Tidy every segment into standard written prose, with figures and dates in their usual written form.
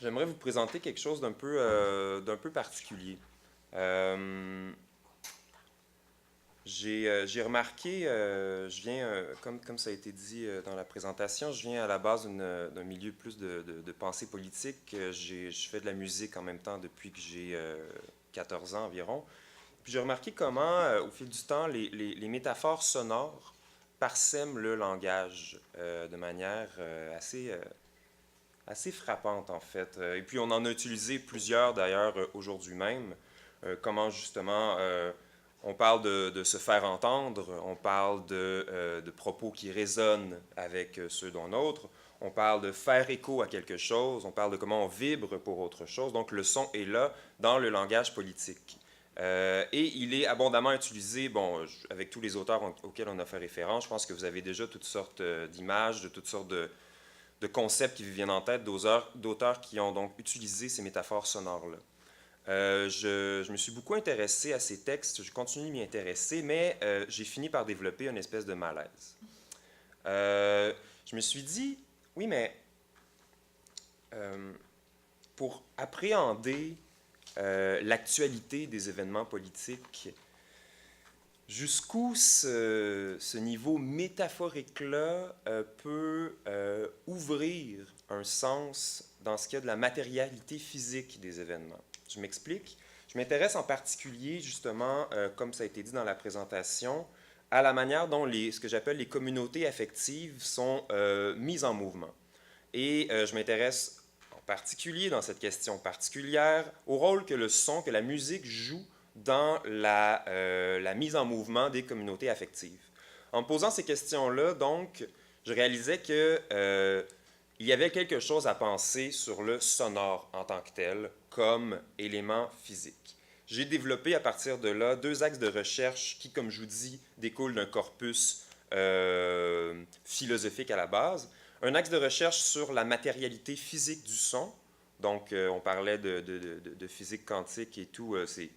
J'aimerais vous présenter quelque chose d'un peu particulier. Euh, j'ai remarqué, je viens, comme ça a été dit dans la présentation, je viens à la base d'un milieu plus de pensée politique. Je fais de la musique en même temps depuis que j'ai 14 ans environ. Puis j'ai remarqué comment, au fil du temps, les métaphores sonores parsèment le langage de manière assez frappante en fait. Et puis on en a utilisé plusieurs d'ailleurs aujourd'hui même. Comment justement on parle de se faire entendre, on parle de propos qui résonnent avec ceux d'un autre, on parle de faire écho à quelque chose, on parle de comment on vibre pour autre chose. Donc le son est là dans le langage politique. Et il est abondamment utilisé, bon, avec tous les auteurs auxquels on a fait référence. Je pense que vous avez déjà toutes sortes d'images, de toutes sortes de concepts qui vous viennent en tête, d'auteurs qui ont donc utilisé ces métaphores sonores-là. Je me suis beaucoup intéressé à ces textes, je continue de m'y intéresser, mais j'ai fini par développer une espèce de malaise. Je me suis dit, oui, mais euh, pour appréhender l'actualité des événements politiques, jusqu'où ce niveau métaphorique-là peut ouvrir un sens dans ce qu'il y a de la matérialité physique des événements. Je m'explique. Je m'intéresse en particulier, justement, comme ça a été dit dans la présentation, à la manière dont ce que j'appelle les communautés affectives sont mises en mouvement. Et je m'intéresse en particulier dans cette question particulière au rôle que le son, que la musique joue dans la mise en mouvement des communautés affectives. En me posant ces questions-là, donc, je réalisais que il y avait quelque chose à penser sur le sonore en tant que tel, comme élément physique. J'ai développé à partir de là deux axes de recherche qui, comme je vous dis, découlent d'un corpus philosophique à la base. Un axe de recherche sur la matérialité physique du son. Donc, on parlait de physique quantique et tout. C'est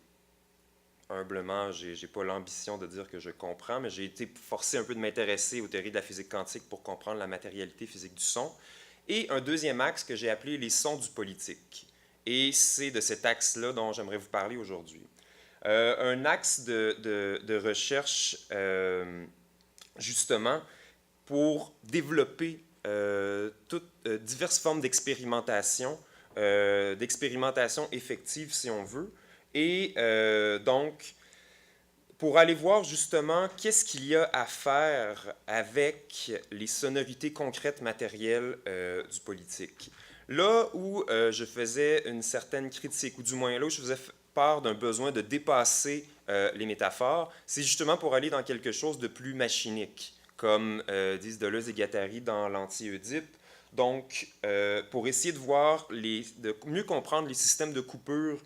humblement, j'ai pas l'ambition de dire que je comprends, mais j'ai été forcé un peu de m'intéresser aux théories de la physique quantique pour comprendre la matérialité physique du son. Et un deuxième axe que j'ai appelé les sons du politique. Et c'est de cet axe-là dont j'aimerais vous parler aujourd'hui. Un axe de recherche, justement, pour développer diverses formes d'expérimentation effective, si on veut, et donc, pour aller voir justement qu'est-ce qu'il y a à faire avec les sonorités concrètes matérielles du politique. Là où je faisais une certaine critique, ou du moins là où je faisais part d'un besoin de dépasser les métaphores, c'est justement pour aller dans quelque chose de plus machinique, comme disent Deleuze et Guattari dans l'Anti-Oedipe. Donc, pour essayer de voir, de mieux comprendre les systèmes de coupure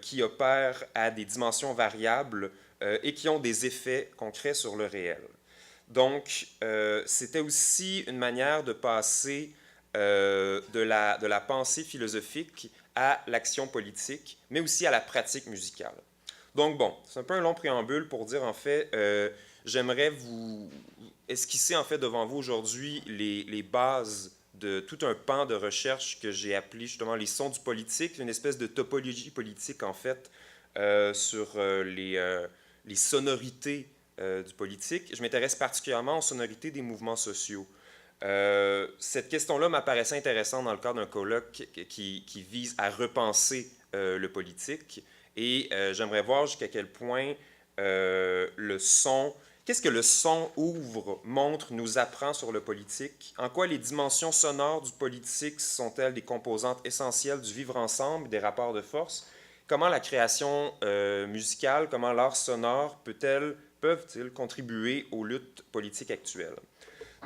qui opèrent à des dimensions variables et qui ont des effets concrets sur le réel. Donc, c'était aussi une manière de passer de la pensée philosophique à l'action politique, mais aussi à la pratique musicale. Donc, bon, c'est un peu un long préambule pour dire, en fait, j'aimerais vous esquisser, en fait, devant vous aujourd'hui les bases de tout un pan de recherche que j'ai appelé justement les sons du politique, une espèce de topologie politique, en fait, sur les sonorités du politique. Je m'intéresse particulièrement aux sonorités des mouvements sociaux. Cette question-là m'apparaissait intéressante dans le cadre d'un colloque qui vise à repenser le politique. Et j'aimerais voir jusqu'à quel point le son, qu'est-ce que le son ouvre, montre, nous apprend sur le politique? En quoi les dimensions sonores du politique sont-elles des composantes essentielles du vivre ensemble, des rapports de force? Comment la création musicale, comment l'art sonore peuvent-ils contribuer aux luttes politiques actuelles?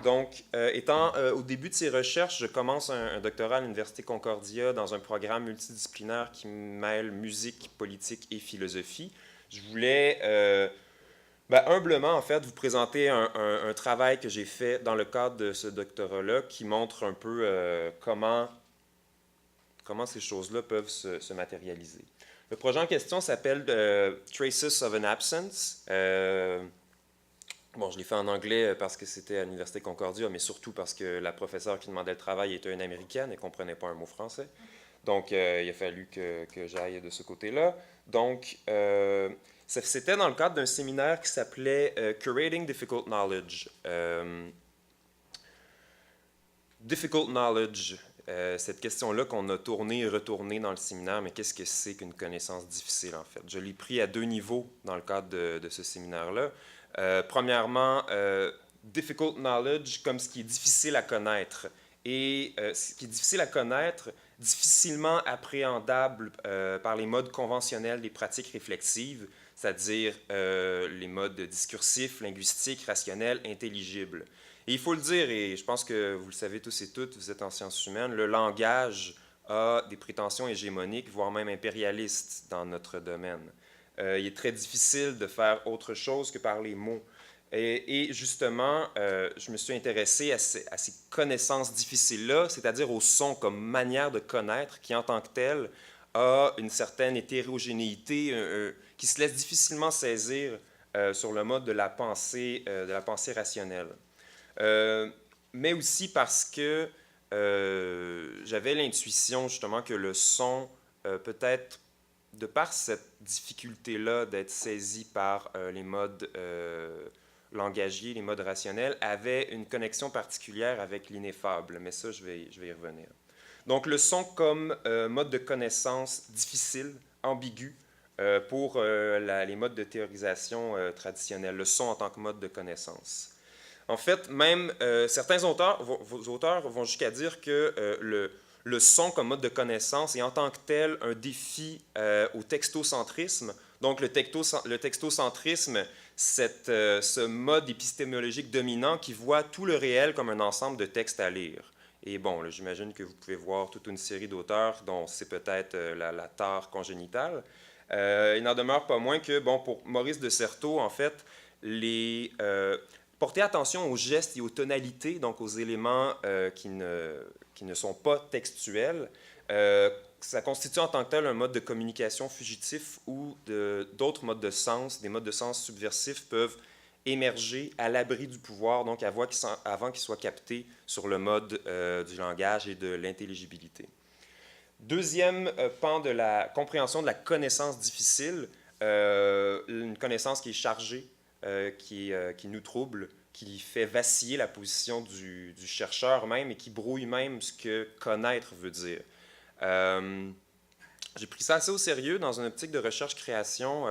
Donc, étant au début de ces recherches, je commence un doctorat à l'Université Concordia dans un programme multidisciplinaire qui mêle musique, politique et philosophie. Je voulais humblement, en fait, vous présenter un travail que j'ai fait dans le cadre de ce doctorat-là qui montre un peu comment ces choses-là peuvent se matérialiser. Le projet en question s'appelle Traces of an Absence. Bon, je l'ai fait en anglais parce que c'était à l'Université Concordia, mais surtout parce que la professeure qui demandait le travail était une Américaine et ne comprenait pas un mot français. Donc, il a fallu que j'aille de ce côté-là. Donc, c'était dans le cadre d'un séminaire qui s'appelait Curating Difficult Knowledge. Difficult knowledge, cette question-là qu'on a tournée et retournée dans le séminaire, mais qu'est-ce que c'est qu'une connaissance difficile en fait? Je l'ai pris à deux niveaux dans le cadre de ce séminaire-là. Premièrement, difficult knowledge comme ce qui est difficile à connaître. Et ce qui est difficile à connaître, difficilement appréhendable par les modes conventionnels des pratiques réflexives, c'est-à-dire les modes discursifs, linguistiques, rationnels, intelligibles. Et il faut le dire, et je pense que vous le savez tous et toutes, vous êtes en sciences humaines, le langage a des prétentions hégémoniques, voire même impérialistes dans notre domaine. Il est très difficile de faire autre chose que par les mots. Et justement, je me suis intéressé à ces connaissances difficiles-là, c'est-à-dire au son comme manière de connaître, qui en tant que tel a une certaine hétérogénéité, qui se laisse difficilement saisir sur le mode de la pensée rationnelle. Mais aussi parce que j'avais l'intuition justement que le son, peut-être de par cette difficulté-là d'être saisi par les modes langagiers, les modes rationnels, avait une connexion particulière avec l'ineffable. Mais ça, je vais y revenir. Donc le son comme mode de connaissance difficile, ambigu, pour les modes de théorisation traditionnels, le son en tant que mode de connaissance. En fait, même certains auteurs vont jusqu'à dire que le son comme mode de connaissance est en tant que tel un défi au textocentrisme. Donc le textocentrisme, ce mode épistémologique dominant qui voit tout le réel comme un ensemble de textes à lire. Et bon, j'imagine que vous pouvez voir toute une série d'auteurs dont c'est peut-être la tare congénitale. Il n'en demeure pas moins que, bon, pour Maurice de Certeau, en fait, porter attention aux gestes et aux tonalités, donc aux éléments qui ne sont pas textuels, ça constitue en tant que tel un mode de communication fugitif où d'autres modes de sens, des modes de sens subversifs peuvent émerger à l'abri du pouvoir, donc avant qu'ils soient captés sur le mode du langage et de l'intelligibilité. Deuxième pan de la compréhension de la connaissance difficile, une connaissance qui est chargée, qui nous trouble, qui fait vaciller la position du chercheur même et qui brouille même ce que connaître veut dire. J'ai pris ça assez au sérieux dans une optique de recherche-création.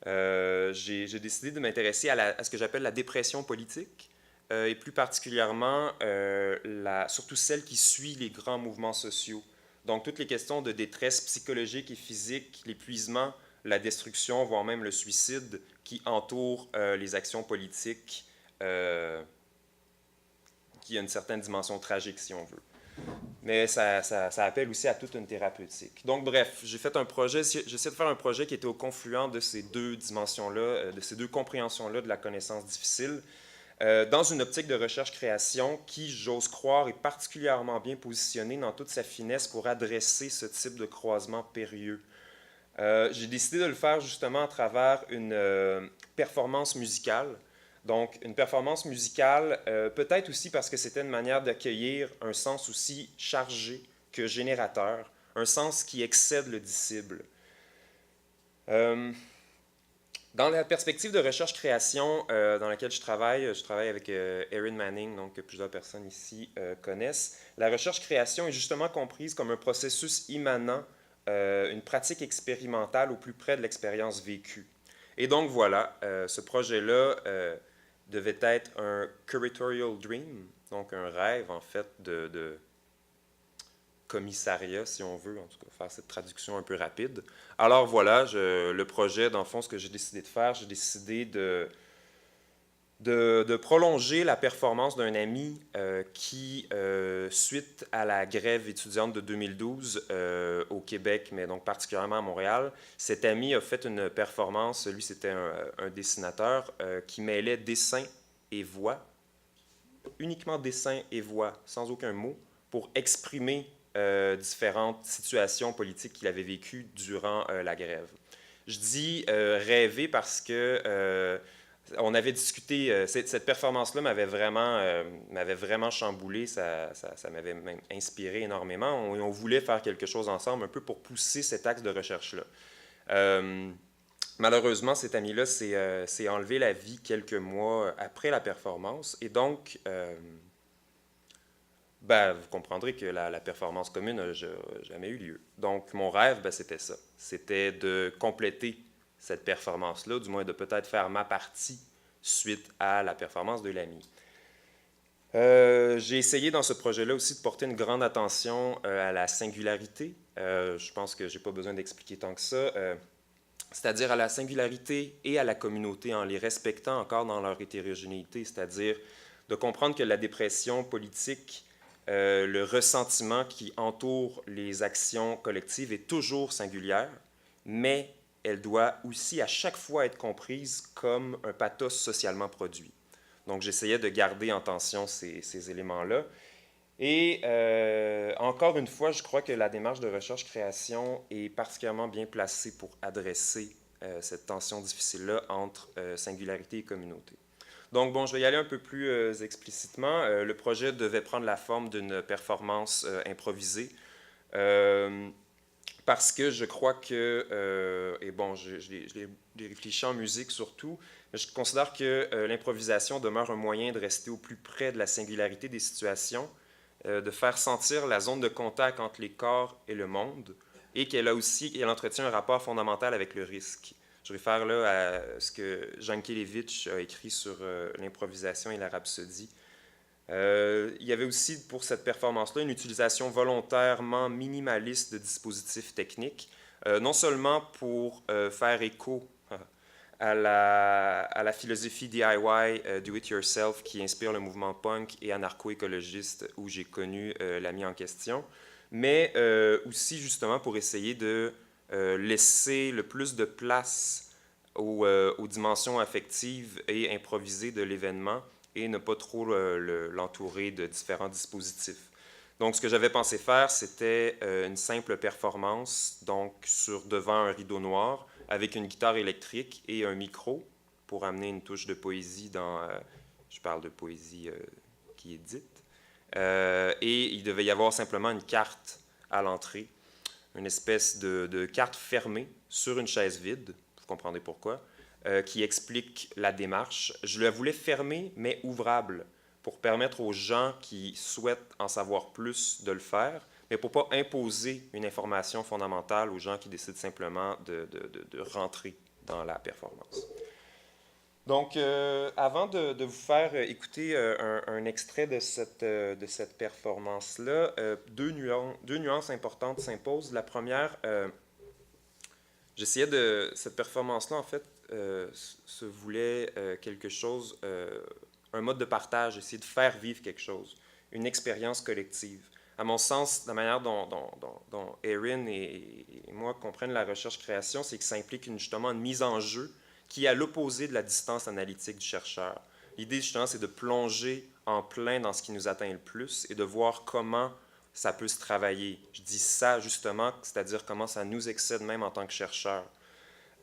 J'ai décidé de m'intéresser à ce que j'appelle la dépression politique, et plus particulièrement surtout celle qui suit les grands mouvements sociaux. Donc toutes les questions de détresse psychologique et physique, l'épuisement, la destruction, voire même le suicide qui entourent les actions politiques, qui a une certaine dimension tragique, si on veut. Mais ça appelle aussi à toute une thérapeutique. Donc, bref, j'essaie de faire un projet qui était au confluent de ces deux dimensions-là, de ces deux compréhensions-là de la connaissance difficile, dans une optique de recherche-création qui, j'ose croire, est particulièrement bien positionnée dans toute sa finesse pour adresser ce type de croisement périlleux. J'ai décidé de le faire justement à travers une performance musicale. Donc, une performance musicale, peut-être aussi parce que c'était une manière d'accueillir un sens aussi chargé que générateur, un sens qui excède le disciple. Dans la perspective de recherche-création dans laquelle je travaille avec Erin Manning, donc que plusieurs personnes ici connaissent. La recherche-création est justement comprise comme un processus immanent, une pratique expérimentale au plus près de l'expérience vécue. Et donc voilà, ce projet-là devait être un curatorial dream, donc un rêve en fait de commissariat, si on veut, en tout cas faire cette traduction un peu rapide. Alors voilà, le projet, dans le fond, ce que j'ai décidé de faire, j'ai décidé de prolonger la performance d'un ami qui, suite à la grève étudiante de 2012 au Québec, mais donc particulièrement à Montréal, cet ami a fait une performance, lui c'était un dessinateur, qui mêlait dessin et voix, uniquement dessin et voix, sans aucun mot, pour exprimer différentes situations politiques qu'il avait vécues durant la grève. Je dis rêver parce que On avait discuté, cette performance-là m'avait vraiment chamboulé, ça m'avait même inspiré énormément. On voulait faire quelque chose ensemble, un peu pour pousser cet axe de recherche-là. Euh, Malheureusement, cet ami-là s'est enlevé la vie quelques mois après la performance, et donc, ben, vous comprendrez que la performance commune n'a jamais eu lieu. Donc, mon rêve, ben, c'était ça. C'était de compléter cette performance-là, du moins de peut-être faire ma partie suite à la performance de l'ami. J'ai essayé dans ce projet-là aussi de porter une grande attention à la singularité. Je pense que je n'ai pas besoin d'expliquer tant que ça. C'est-à-dire à la singularité et à la communauté en les respectant encore dans leur hétérogénéité, c'est-à-dire de comprendre que la dépression politique, le ressentiment qui entoure les actions collectives est toujours singulière, mais elle doit aussi à chaque fois être comprise comme un pathos socialement produit. Donc j'essayais de garder en tension ces éléments-là. Et encore une fois, je crois que la démarche de recherche-création est particulièrement bien placée pour adresser cette tension difficile-là entre singularité et communauté. Donc, bon, je vais y aller un peu plus explicitement. Le projet devait prendre la forme d'une performance improvisée parce que je crois que, et bon, je l'ai réfléchi en musique surtout, mais je considère que l'improvisation demeure un moyen de rester au plus près de la singularité des situations, de faire sentir la zone de contact entre les corps et le monde, et qu'elle entretient un rapport fondamental avec le risque. Je réfère là à ce que Jankélévitch a écrit sur l'improvisation et la rhapsodie. Il y avait aussi pour cette performance-là une utilisation volontairement minimaliste de dispositifs techniques, non seulement pour faire écho à la philosophie DIY, do it yourself, qui inspire le mouvement punk et anarcho-écologiste où j'ai connu l'ami en question, mais aussi justement pour essayer de laisser le plus de place aux dimensions affectives et improvisées de l'événement et ne pas trop l'entourer de différents dispositifs. Donc, ce que j'avais pensé faire, c'était une simple performance, donc devant un rideau noir, avec une guitare électrique et un micro pour amener une touche de poésie je parle de poésie qui est dite. Et il devait y avoir simplement une carte à l'entrée, une espèce de carte fermée sur une chaise vide, vous comprendrez pourquoi, qui explique la démarche. Je la voulais fermée, mais ouvrable, pour permettre aux gens qui souhaitent en savoir plus de le faire, mais pour ne pas imposer une information fondamentale aux gens qui décident simplement de rentrer dans la performance. Donc, avant de vous faire écouter un extrait de cette performance-là, deux nuances importantes s'imposent. La première, cette performance-là, en fait, se voulait quelque chose, un mode de partage, essayer de faire vivre quelque chose, une expérience collective. À mon sens, la manière dont Erin et moi comprennent la recherche-création, c'est que ça implique justement une mise en jeu qui est à l'opposé de la distance analytique du chercheur. L'idée, justement, c'est de plonger en plein dans ce qui nous atteint le plus et de voir comment ça peut se travailler. Je dis ça, justement, c'est-à-dire comment ça nous excède même en tant que chercheur.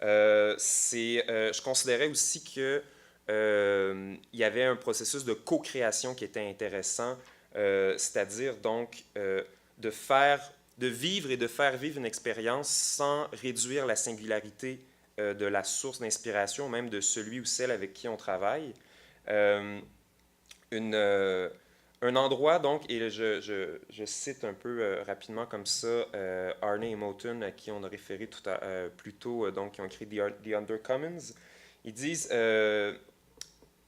Je considérais aussi que il y avait un processus de co-création qui était intéressant, c'est-à-dire donc de vivre et de faire vivre une expérience sans réduire la singularité de la source d'inspiration, même de celui ou celle avec qui on travaille. Un endroit, donc, et je cite un peu rapidement comme ça Arne et Moten, à qui on a référé plus tôt, donc, qui ont écrit The Undercommons. Ils disent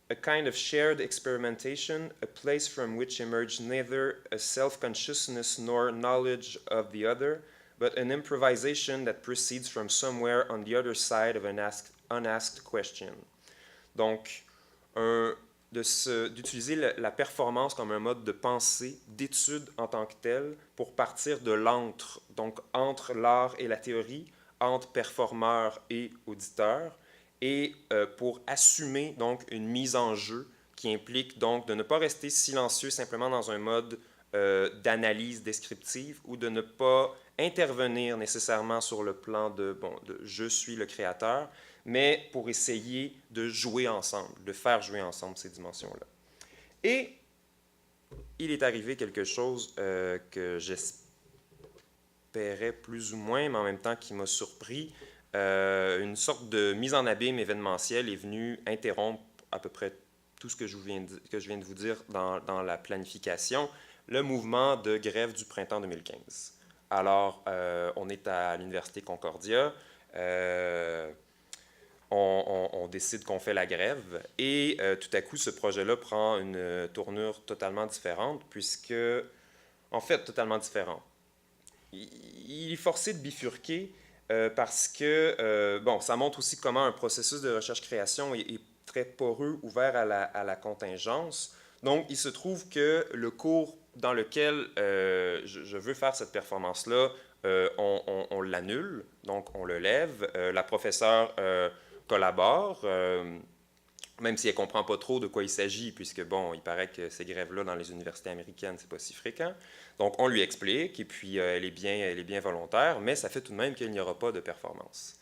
a kind of shared experimentation, a place from which emerged neither a self-consciousness nor knowledge of the other, but an improvisation that proceeds from somewhere on the other side of an unasked question. Donc, d'utiliser la performance comme un mode de pensée, d'étude en tant que tel, pour partir de l'entre, donc entre l'art et la théorie, entre performeur et auditeur, et pour assumer donc une mise en jeu qui implique donc de ne pas rester silencieux simplement dans un mode d'analyse descriptive ou de ne pas intervenir nécessairement sur le plan de je suis le créateur, mais pour essayer de jouer ensemble, de faire jouer ensemble ces dimensions-là. Et il est arrivé quelque chose que j'espérais plus ou moins, mais en même temps qui m'a surpris. Une sorte de mise en abîme événementielle est venue interrompre à peu près tout ce que je viens de vous dire dans la planification, le mouvement de grève du printemps 2015. Alors, on est à l'Université Concordia, on décide qu'on fait la grève et tout à coup, ce projet-là prend une tournure totalement différente puisque, en fait, totalement différente. Il est forcé de bifurquer parce que, bon, ça montre aussi comment un processus de recherche-création est très poreux, ouvert à la contingence. Donc, il se trouve que le cours dans lequel je veux faire cette performance-là, on l'annule, donc on le lève. La professeure collabore, même si elle ne comprend pas trop de quoi il s'agit, puisque, bon, il paraît que ces grèves-là, dans les universités américaines, c'est pas si fréquent. Donc, on lui explique, et puis elle est bien volontaire, mais ça fait tout de même qu'il n'y aura pas de performance.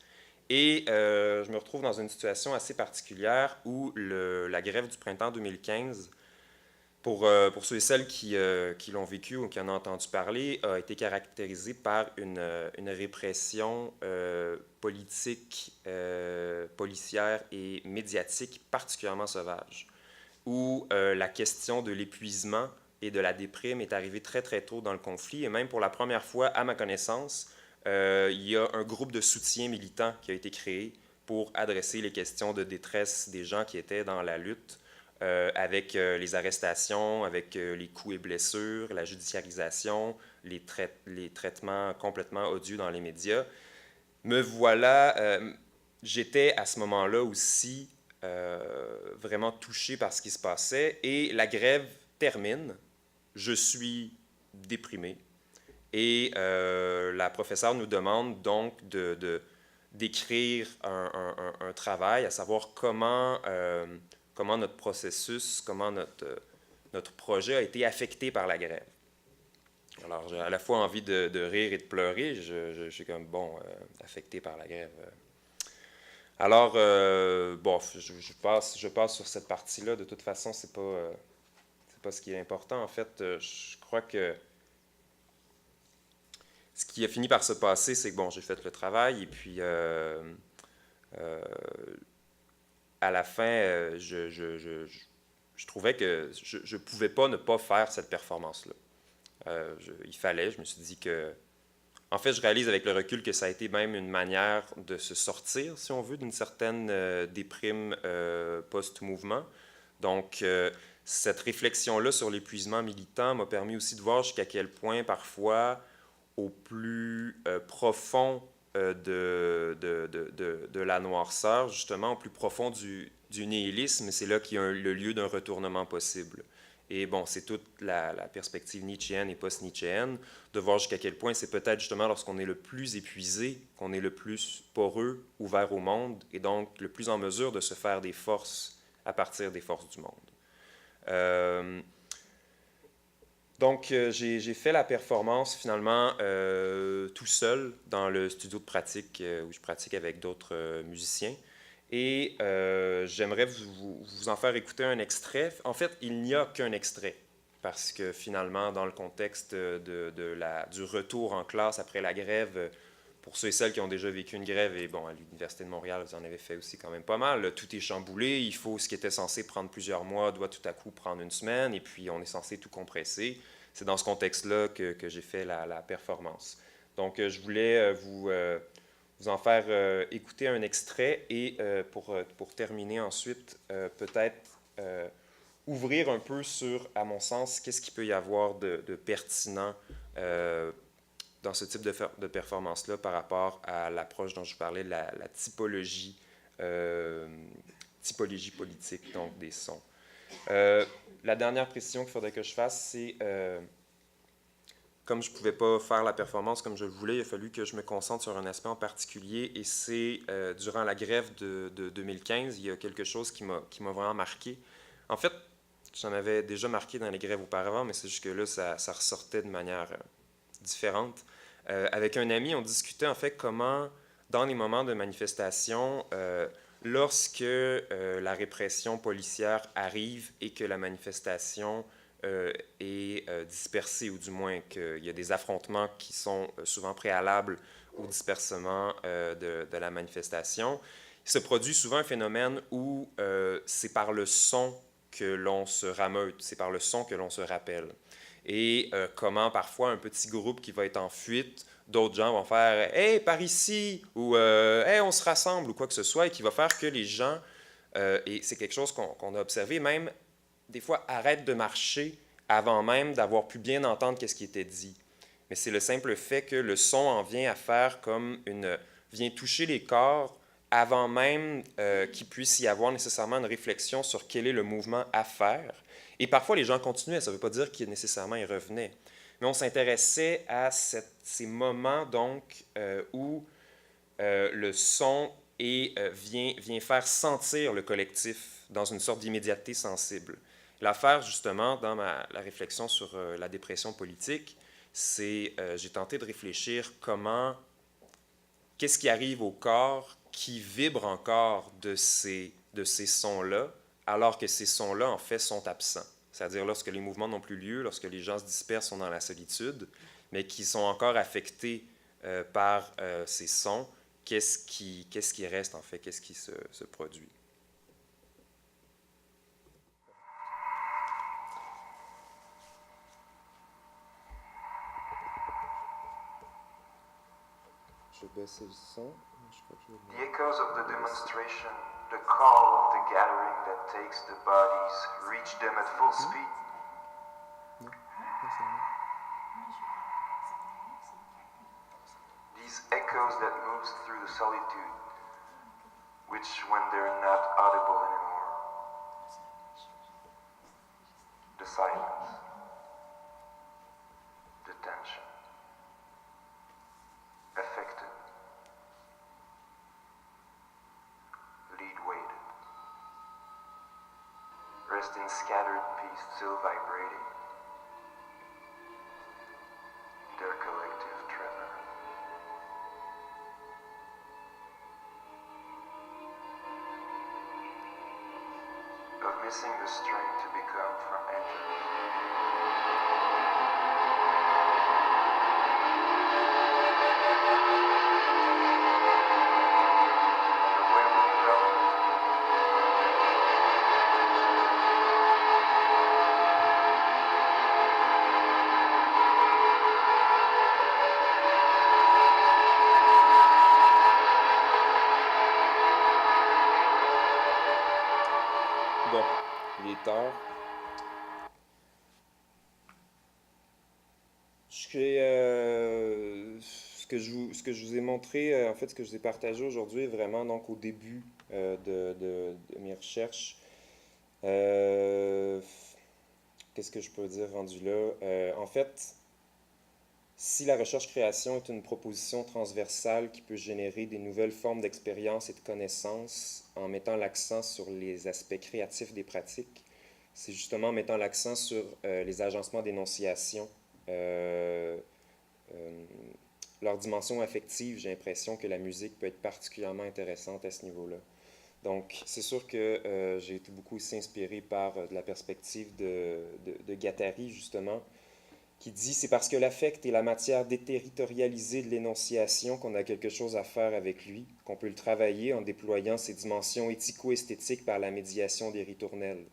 Et je me retrouve dans une situation assez particulière où la grève du printemps 2015, pour ceux et celles qui l'ont vécu ou qui en ont entendu parler, a été caractérisée par une répression politique, policière et médiatique particulièrement sauvage, où la question de l'épuisement et de la déprime est arrivée très très tôt dans le conflit, et même pour la première fois, à ma connaissance, il y a un groupe de soutien militant qui a été créé pour adresser les questions de détresse des gens qui étaient dans la lutte, avec les arrestations, avec les coups et blessures, la judiciarisation, les traitements complètement odieux dans les médias. Me voilà, j'étais à ce moment-là aussi vraiment touché par ce qui se passait et la grève termine, je suis déprimé et la professeure nous demande donc d'écrire un travail, à savoir comment notre processus, comment notre projet a été affecté par la grève. Alors, j'ai à la fois envie de rire et de pleurer. Je suis comme, bon, affecté par la grève. Alors, bon, je passe sur cette partie-là. De toute façon, c'est pas ce qui est important. En fait, je crois que ce qui a fini par se passer, c'est que, bon, j'ai fait le travail et puis à la fin, je trouvais que je ne pouvais pas ne pas faire cette performance-là. Il fallait, je me suis dit que... En fait, je réalise avec le recul que ça a été même une manière de se sortir, si on veut, d'une certaine déprime post-mouvement. Donc, cette réflexion-là sur l'épuisement militant m'a permis aussi de voir jusqu'à quel point, parfois, au plus profond de la noirceur, justement, au plus profond du nihilisme, c'est là qu'il y a le lieu d'un retournement possible. Et bon, c'est toute la perspective nietzschéenne et post-nietzschéenne, de voir jusqu'à quel point c'est peut-être justement lorsqu'on est le plus épuisé, qu'on est le plus poreux, ouvert au monde, et donc le plus en mesure de se faire des forces à partir des forces du monde. Donc, j'ai fait la performance finalement tout seul dans le studio de pratique où je pratique avec d'autres musiciens. Et j'aimerais vous en faire écouter un extrait. En fait, il n'y a qu'un extrait, parce que finalement, dans le contexte du retour en classe après la grève, pour ceux et celles qui ont déjà vécu une grève, et bon, à l'Université de Montréal, vous en avez fait aussi quand même pas mal, tout est chamboulé, il faut, ce qui était censé prendre plusieurs mois, doit tout à coup prendre une semaine, et puis on est censé tout compresser. C'est dans ce contexte-là que j'ai fait la performance. Donc, je voulais vous en faire écouter un extrait et pour terminer ensuite, peut-être ouvrir un peu sur, à mon sens, qu'est-ce qu'il peut y avoir de pertinent dans ce type de performance-là par rapport à l'approche dont je parlais, la typologie politique, donc des sons. La dernière précision qu'il faudrait que je fasse, c'est comme je ne pouvais pas faire la performance comme je le voulais, il a fallu que je me concentre sur un aspect en particulier et c'est durant la grève de 2015, il y a quelque chose qui m'a vraiment marqué. En fait, j'en avais déjà marqué dans les grèves auparavant, mais c'est juste que là, ça ressortait de manière différente. Avec un ami, on discutait en fait comment, dans les moments de manifestation, lorsque la répression policière arrive et que la manifestation est dispersée, ou du moins qu'il y a des affrontements qui sont souvent préalables au dispersement de la manifestation, il se produit souvent un phénomène où c'est par le son que l'on se rameute, c'est par le son que l'on se rappelle. Et comment parfois un petit groupe qui va être en fuite, d'autres gens vont faire « Hey, par ici » ou Hey, on se rassemble » ou quoi que ce soit, et qui va faire que les gens, et c'est quelque chose qu'on a observé, même des fois arrêtent de marcher avant même d'avoir pu bien entendre qu'est-ce qui était dit. Mais c'est le simple fait que le son en vient à faire comme vient toucher les corps avant même qu'il puisse y avoir nécessairement une réflexion sur quel est le mouvement à faire. Et parfois, les gens continuaient, ça ne veut pas dire qu'ils nécessairement y revenaient. Mais on s'intéressait à ces moments donc où le son vient faire sentir le collectif dans une sorte d'immédiateté sensible. L'affaire, justement, dans la réflexion sur la dépression politique, c'est j'ai tenté de réfléchir qu'est-ce qui arrive au corps qui vibre encore de ces sons-là, alors que ces sons-là, en fait, sont absents. C'est-à-dire lorsque les mouvements n'ont plus lieu, lorsque les gens se dispersent, sont dans la solitude, mais qui sont encore affectés par ces sons, qu'est-ce qui reste, en fait, qu'est-ce qui se produit. Je vais baisser le son. The echoes of the demonstration, the call of the gathering that takes the bodies, reach them at full speed. These echoes that moves through the solitude, which when they're not audible anymore, the silence, the tension, affected. Lead-weighted, rest in scattered peace still vibrating, their collective tremor. Of missing the strength to become from entering. Bon, il est tard. Ce que je vous ai montré, en fait, ce que je vous ai partagé aujourd'hui, est vraiment donc au début de mes recherches. Qu'est-ce que je peux dire rendu là? En fait, si la recherche-création est une proposition transversale qui peut générer des nouvelles formes d'expérience et de connaissances en mettant l'accent sur les aspects créatifs des pratiques, c'est justement en mettant l'accent sur les agencements d'énonciation, leur dimension affective. J'ai l'impression que la musique peut être particulièrement intéressante à ce niveau-là. Donc, c'est sûr que j'ai été beaucoup aussi inspiré par la perspective de Guattari, justement, qui dit « C'est parce que l'affect est la matière déterritorialisée de l'énonciation qu'on a quelque chose à faire avec lui, qu'on peut le travailler en déployant ses dimensions éthico-esthétiques par la médiation des ritournelles.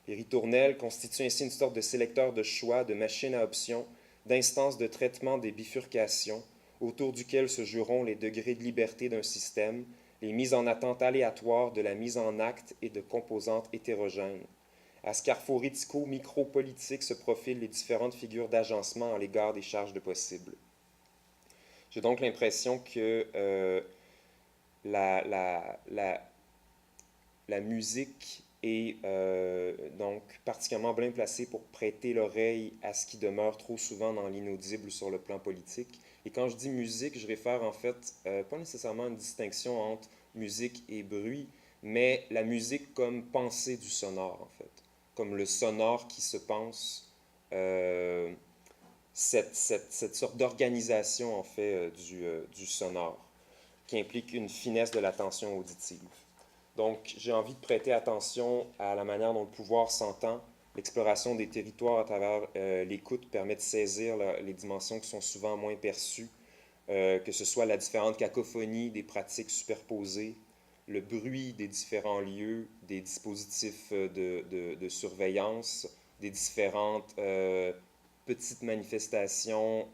Les ritournelles constituent ainsi une sorte de sélecteur de choix, de machine à options, d'instance de traitement des bifurcations, autour duquel se joueront les degrés de liberté d'un système, les mises en attente aléatoires de la mise en acte et de composantes hétérogènes. À ce carrefour éthico-micro-politique se profilent les différentes figures d'agencement à l'égard des charges de possibles. » J'ai donc l'impression que la musique est donc particulièrement bien placée pour prêter l'oreille à ce qui demeure trop souvent dans l'inaudible sur le plan politique. Et quand je dis musique, je réfère en fait pas nécessairement à une distinction entre musique et bruit, mais la musique comme pensée du sonore, en fait. Comme le sonore qui se pense, cette sorte d'organisation, en fait, du sonore, qui implique une finesse de l'attention auditive. Donc, j'ai envie de prêter attention à la manière dont le pouvoir s'entend. L'exploration des territoires à travers l'écoute permet de saisir les dimensions qui sont souvent moins perçues, que ce soit la différente cacophonie des pratiques superposées, le bruit des différents lieux, des dispositifs de surveillance, des différentes petites manifestations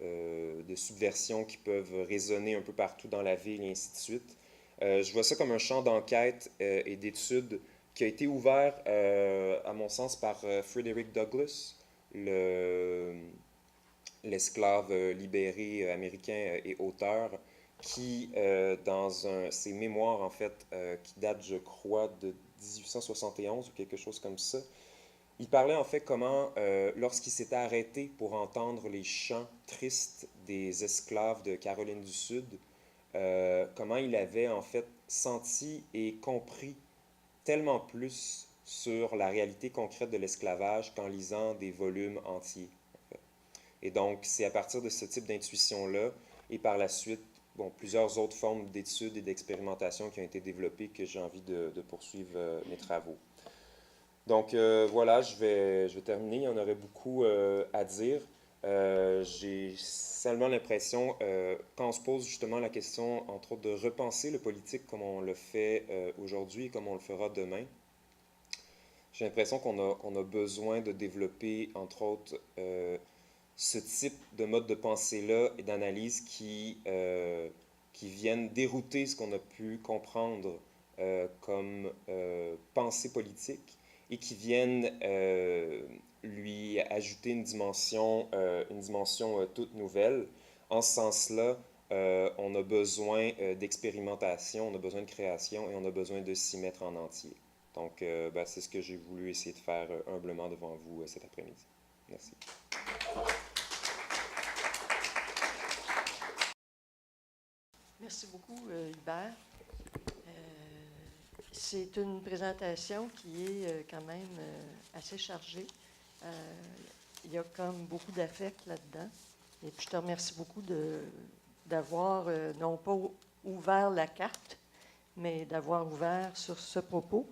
de subversion qui peuvent résonner un peu partout dans la ville et ainsi de suite. Je vois ça comme un champ d'enquête et d'études qui a été ouvert, à mon sens, par Frederick Douglass, l'esclave libéré américain et auteur, qui, dans ses mémoires, en fait, qui datent, je crois, de 1871 ou quelque chose comme ça, il parlait en fait comment, lorsqu'il s'était arrêté pour entendre les chants tristes des esclaves de Caroline du Sud, comment il avait en fait senti et compris tellement plus sur la réalité concrète de l'esclavage qu'en lisant des volumes entiers. En fait. Et donc, c'est à partir de ce type d'intuition-là, et par la suite, bon, plusieurs autres formes d'études et d'expérimentation qui ont été développées que j'ai envie de poursuivre mes travaux. Donc voilà, je vais terminer. Il y en aurait beaucoup à dire. J'ai seulement l'impression, quand on se pose justement la question, entre autres, de repenser le politique comme on le fait aujourd'hui et comme on le fera demain, j'ai l'impression qu'on a besoin de développer, entre autres, ce type de mode de pensée-là et d'analyse qui viennent dérouter ce qu'on a pu comprendre comme pensée politique et qui viennent lui ajouter une dimension toute nouvelle. En ce sens-là, on a besoin d'expérimentation, on a besoin de création et on a besoin de s'y mettre en entier. Donc, ben, c'est ce que j'ai voulu essayer de faire humblement devant vous cet après-midi. Merci. Merci beaucoup, Hubert. C'est une présentation qui est quand même assez chargée. Il y a comme beaucoup d'affect là-dedans. Et puis, je te remercie beaucoup d'avoir non pas ouvert la carte, mais d'avoir ouvert sur ce propos.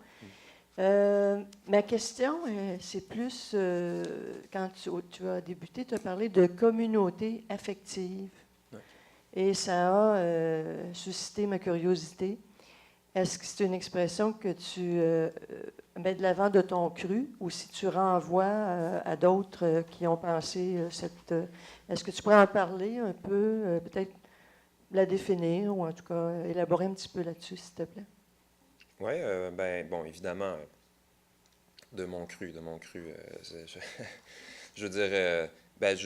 Ma question, c'est plus, quand tu as débuté, tu as parlé de communauté affective. Ouais. Et ça a suscité ma curiosité. Est-ce que c'est une expression que tu mets de l'avant de ton cru ou si tu renvoies à d'autres qui ont pensé cette... est-ce que tu pourrais en parler un peu, peut-être la définir ou en tout cas élaborer un petit peu là-dessus, s'il te plaît? Oui, ben, bon, évidemment, de mon cru. Je veux dire, ben,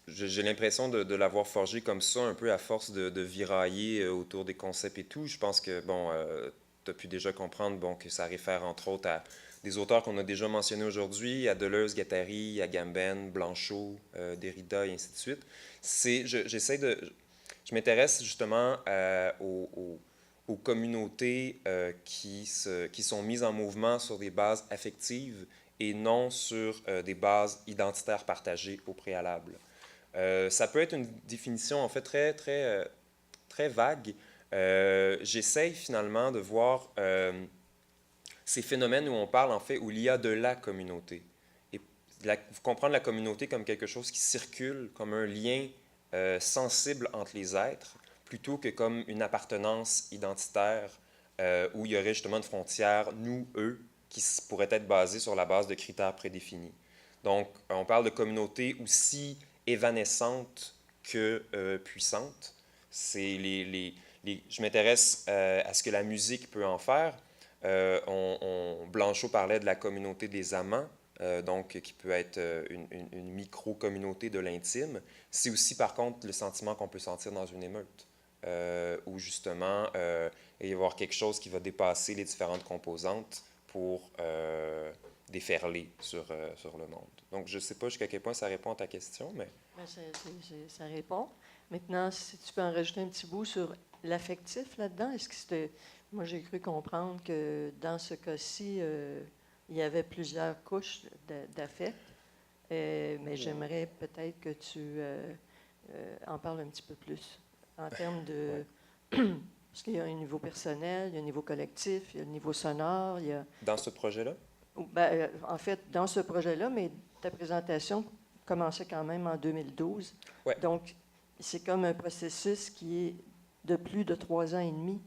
j'ai l'impression de l'avoir forgé comme ça, un peu à force de virailler autour des concepts et tout. Je pense que, bon, tu as pu déjà comprendre bon, que ça réfère entre autres à des auteurs qu'on a déjà mentionnés aujourd'hui, à Deleuze, Guattari, Agamben, Blanchot, Derrida et ainsi de suite. Je m'intéresse justement aux communautés qui sont mises en mouvement sur des bases affectives et non sur des bases identitaires partagées au préalable. Ça peut être une définition en fait très vague. J'essaye finalement de voir ces phénomènes où on parle en fait où il y a de la communauté. Et comprendre la communauté comme quelque chose qui circule, comme un lien sensible entre les êtres, plutôt que comme une appartenance identitaire où il y aurait justement une frontière, nous, eux, qui pourrait être basée sur la base de critères prédéfinis. Donc, on parle de communauté aussi évanescente que puissante. Je m'intéresse à ce que la musique peut en faire. Blanchot parlait de la communauté des amants, donc qui peut être une micro-communauté de l'intime. C'est aussi, par contre, le sentiment qu'on peut sentir dans une émeute, où justement, il va y avoir quelque chose qui va dépasser les différentes composantes pour déferler sur le monde. Donc, je ne sais pas jusqu'à quel point ça répond à ta question, mais... Ben, ça répond. Maintenant, si tu peux en rajouter un petit bout sur l'affectif là-dedans, est-ce que c'était... Moi, j'ai cru comprendre que dans ce cas-ci, il y avait plusieurs couches d'affect, mais j'aimerais peut-être que tu en parles un petit peu plus. en termes de... Parce qu'il y a un niveau personnel, il y a un niveau collectif, il y a le niveau sonore, il y a... Dans ce projet-là? En fait, dans ce projet-là, mais ta présentation commençait quand même en 2012. Ouais. Donc, c'est comme un processus qui est de plus de 3 ans et demi.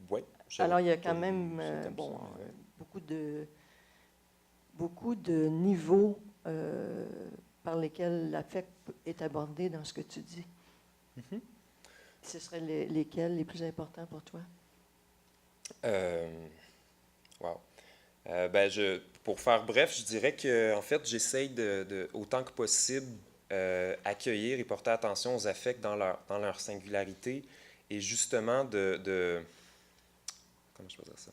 Oui. Alors, il y a quand même beaucoup de niveaux par lesquels l'affect est abordé dans ce que tu dis. Mm-hmm. Ce seraient lesquels les plus importants pour toi? Wow. Pour faire bref, je dirais que en fait, j'essaye autant que possible accueillir et porter attention aux affects dans leur singularité et justement comment je peux dire ça?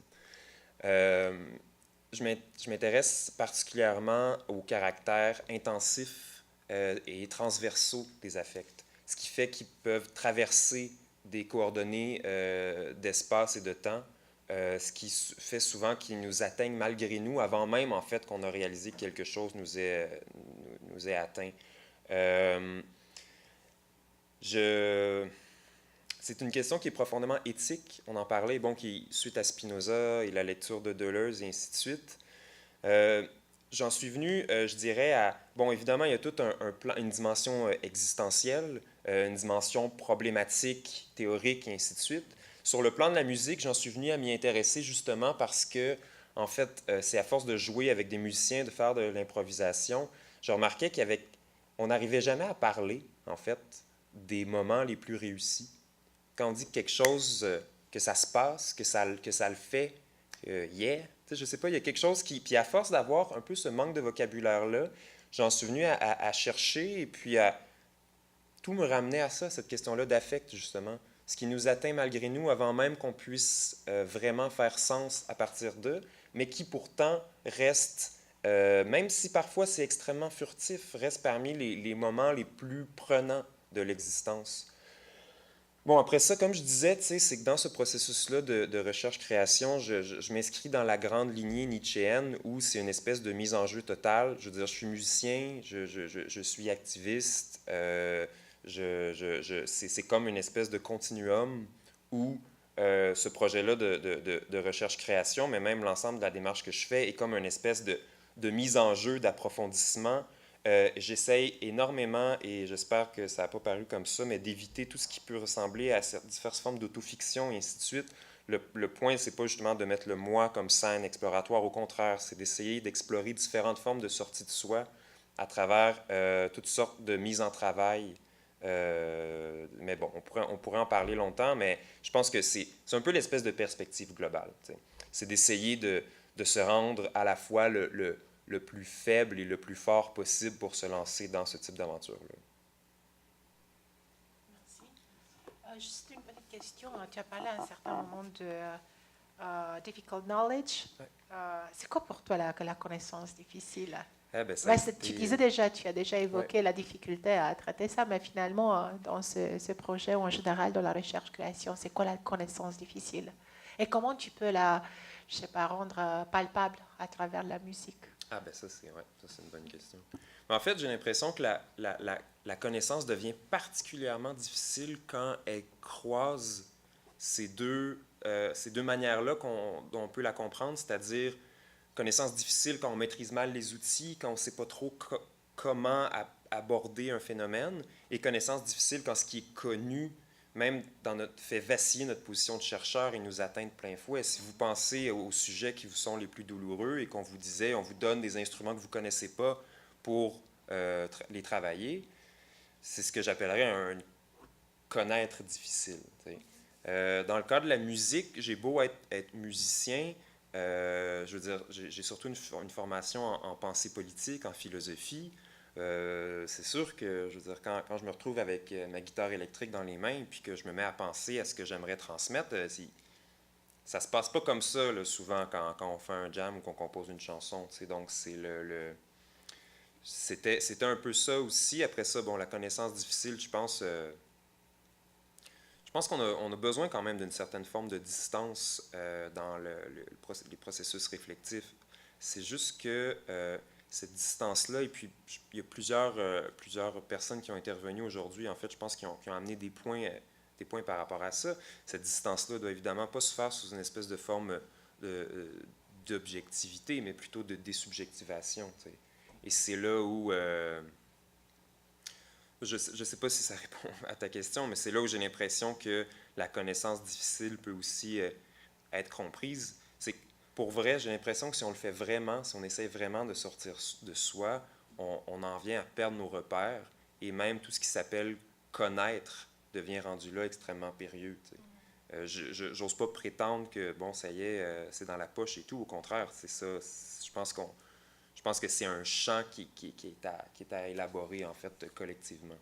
Je m'intéresse particulièrement au caractère intensif et transversaux des affects, ce qui fait qu'ils peuvent traverser des coordonnées d'espace et de temps, ce qui fait souvent qu'ils nous atteignent malgré nous, avant même en fait qu'on a réalisé que quelque chose nous est atteint. C'est une question qui est profondément éthique. On en parlait, suite à Spinoza et la lecture de Deleuze et ainsi de suite. J'en suis venu, je dirais, à... Bon, évidemment, il y a toute une dimension existentielle, une dimension problématique, théorique et ainsi de suite. Sur le plan de la musique, j'en suis venu à m'y intéresser justement parce que, en fait, c'est à force de jouer avec des musiciens, de faire de l'improvisation, je remarquais on n'arrivait jamais à parler, en fait, des moments les plus réussis. Quand on dit quelque chose, que ça se passe, que ça le fait, yeah, je sais pas, il y a quelque chose qui... Puis à force d'avoir un peu ce manque de vocabulaire-là, j'en suis venu à chercher et puis à... Tout me ramener à ça, cette question-là d'affect, justement. Ce qui nous atteint malgré nous avant même qu'on puisse vraiment faire sens à partir d'eux, mais qui pourtant reste, même si parfois c'est extrêmement furtif, reste parmi les moments les plus prenants de l'existence. Bon, après ça, comme je disais, c'est que dans ce processus-là de recherche-création, je m'inscris dans la grande lignée nietzschéenne où c'est une espèce de mise en jeu totale. Je veux dire, je suis musicien, je suis activiste, c'est comme une espèce de continuum où ce projet-là de recherche-création, mais même l'ensemble de la démarche que je fais est comme une espèce de mise en jeu, d'approfondissement. J'essaye énormément, et j'espère que ça n'a pas paru comme ça, mais d'éviter tout ce qui peut ressembler à diverses formes d'autofiction et ainsi de suite. Le point, c'est pas justement de mettre le moi comme scène exploratoire, au contraire, c'est d'essayer d'explorer différentes formes de sortie de soi à travers toutes sortes de mises en travail. Mais bon, on pourrait en parler longtemps, mais je pense que c'est un peu l'espèce de perspective globale. C'est d'essayer de se rendre à la fois le plus faible et le plus fort possible pour se lancer dans ce type d'aventure-là. Merci. Juste une petite question. Tu as parlé à un certain moment de difficult knowledge. Ouais. C'est quoi pour toi la connaissance difficile? Tu disais déjà, tu as déjà évoqué la difficulté à traiter ça, mais finalement, dans ce projet ou en général dans la recherche-création, c'est quoi la connaissance difficile? Et comment tu peux rendre palpable à travers la musique? Ça c'est une bonne question. Mais en fait, j'ai l'impression que la connaissance devient particulièrement difficile quand elle croise ces deux manières-là dont on peut la comprendre, c'est-à-dire connaissance difficile quand on maîtrise mal les outils, quand on ne sait pas trop comment aborder un phénomène, et connaissance difficile quand ce qui est connu, même fait vaciller notre position de chercheur et nous atteint de plein fouet. Si vous pensez aux sujets qui vous sont les plus douloureux et qu'on vous disait, on vous donne des instruments que vous ne connaissez pas pour les travailler, c'est ce que j'appellerais un connaître difficile. Dans le cas de la musique, j'ai beau être musicien, je veux dire, j'ai surtout une formation en pensée politique, en philosophie. C'est sûr que, je veux dire, quand je me retrouve avec ma guitare électrique dans les mains puis que je me mets à penser à ce que j'aimerais transmettre, ça se passe pas comme ça, là, souvent, quand on fait un jam ou qu'on compose une chanson. Donc, c'était un peu ça aussi. Après ça, bon, la connaissance difficile, je pense qu'on a besoin quand même d'une certaine forme de distance dans les processus réflectifs. C'est juste que cette distance-là. Et puis, il y a plusieurs personnes qui ont intervenu aujourd'hui, en fait, je pense, qui ont amené des points par rapport à ça. Cette distance-là doit évidemment pas se faire sous une espèce de forme d'objectivité, mais plutôt de désubjectivation. T'sais. Et c'est là où... je ne sais pas si ça répond à ta question, mais c'est là où j'ai l'impression que la connaissance difficile peut aussi être comprise. C'est pour vrai, j'ai l'impression que si on le fait vraiment, si on essaie vraiment de sortir de soi, on en vient à perdre nos repères, et même tout ce qui s'appelle connaître devient rendu là extrêmement périlleux. J'ose pas prétendre que, bon, ça y est, c'est dans la poche et tout. Au contraire, c'est ça. Je pense que c'est un champ qui est à élaborer, en fait, collectivement.